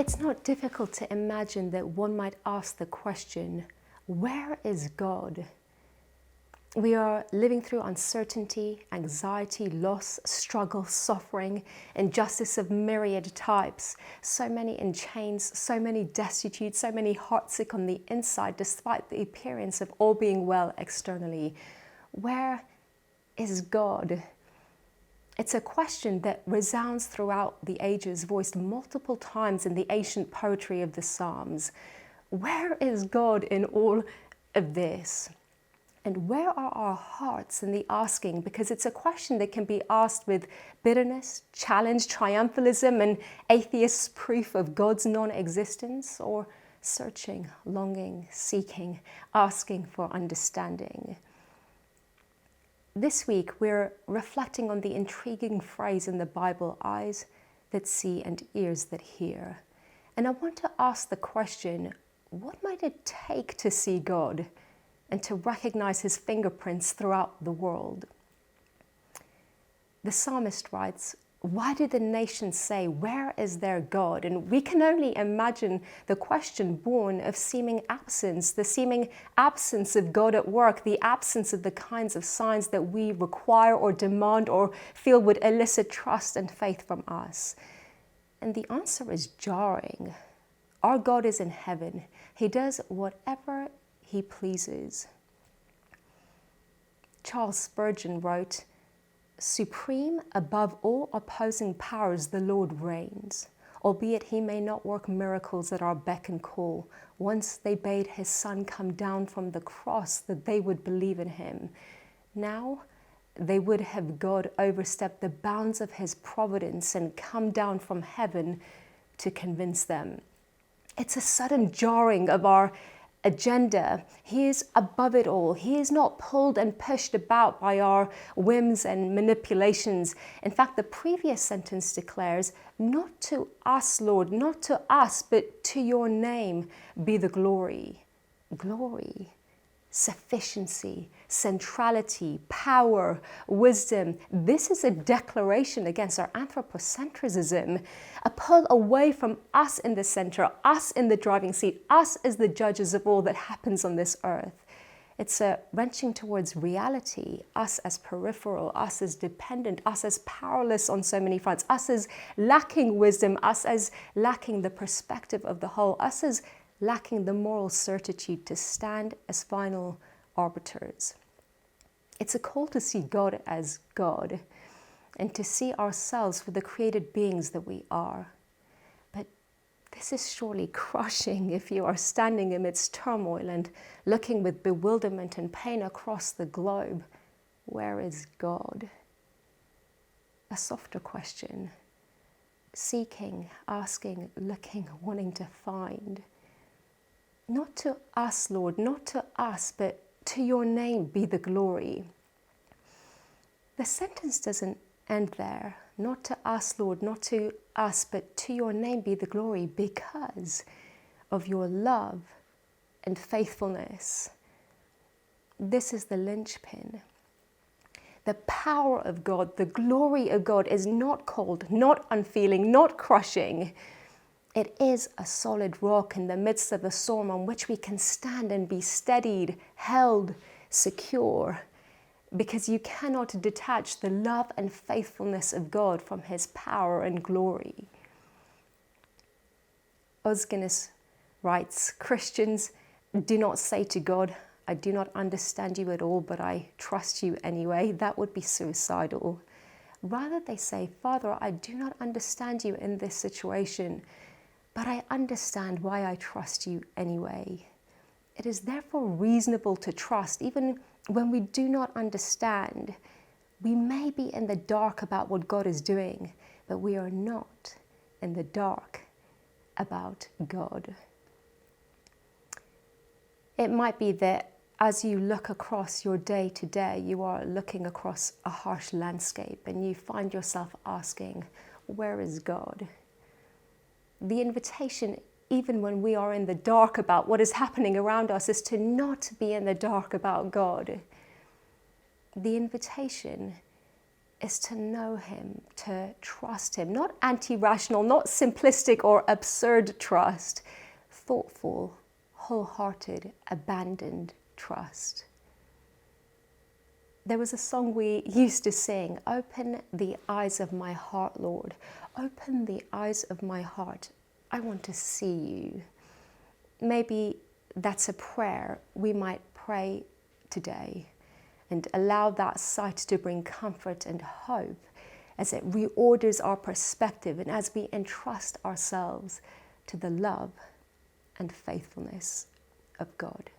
It's not difficult to imagine that one might ask the question, where is God? We are living through uncertainty, anxiety, loss, struggle, suffering, injustice of myriad types. So many in chains, so many destitute, so many heartsick on the inside, despite the appearance of all being well externally. Where is God? It's a question that resounds throughout the ages, voiced multiple times in the ancient poetry of the Psalms. Where is God in all of this? And where are our hearts in the asking? Because it's a question that can be asked with bitterness, challenge, triumphalism, and atheist proof of God's non-existence, or searching, longing, seeking, asking for understanding. This week, we're reflecting on the intriguing phrase in the Bible, eyes that see and ears that hear. And I want to ask the question, what might it take to see God and to recognize his fingerprints throughout the world? The psalmist writes, why do the nations say, where is their God? And we can only imagine the question born of seeming absence, the seeming absence of God at work, the absence of the kinds of signs that we require or demand or feel would elicit trust and faith from us. And the answer is jarring. Our God is in heaven. He does whatever he pleases. Charles Spurgeon wrote, supreme above all opposing powers the Lord reigns, albeit he may not work miracles at our beck and call. Once they bade his Son come down from the cross that they would believe in him. Now they would have God overstep the bounds of his providence and come down from heaven to convince them. It's a sudden jarring of our agenda. He is above it all. He is not pulled and pushed about by our whims and manipulations. In fact, the previous sentence declares, not to us, Lord, not to us, but to your name be the glory. Glory, sufficiency, centrality, power, wisdom. This is a declaration against our anthropocentrism, a pull away from us in the center, us in the driving seat, us as the judges of all that happens on this earth. It's a wrenching towards reality, us as peripheral, us as dependent, us as powerless on so many fronts, us as lacking wisdom, us as lacking the perspective of the whole, us as lacking the moral certitude to stand as final arbiters. It's a call to see God as God and to see ourselves for the created beings that we are. But this is surely crushing if you are standing amidst turmoil and looking with bewilderment and pain across the globe. Where is God? A softer question. Seeking, asking, looking, wanting to find. Not to us, Lord, not to us, but to your name be the glory. The sentence doesn't end there. Not to us, Lord, not to us, but to your name be the glory because of your love and faithfulness. This is the linchpin. The power of God, the glory of God is not cold, not unfeeling, not crushing. It is a solid rock in the midst of a storm on which we can stand and be steadied, held, secure, because you cannot detach the love and faithfulness of God from his power and glory. Os Guinness writes, Christians do not say to God, I do not understand you at all, but I trust you anyway. That would be suicidal. Rather, they say, Father, I do not understand you in this situation, but I understand why I trust you anyway. It is therefore reasonable to trust, even when we do not understand. We may be in the dark about what God is doing, but we are not in the dark about God. It might be that as you look across your day to day, you are looking across a harsh landscape and you find yourself asking, where is God? The invitation, even when we are in the dark about what is happening around us, is to not be in the dark about God. The invitation is to know him, to trust him. Not anti-rational, not simplistic or absurd trust. Thoughtful, wholehearted, abandoned trust. There was a song we used to sing, "Open the eyes of my heart, Lord. Open the eyes of my heart. I want to see you." Maybe that's a prayer we might pray today, and allow that sight to bring comfort and hope as it reorders our perspective and as we entrust ourselves to the love and faithfulness of God.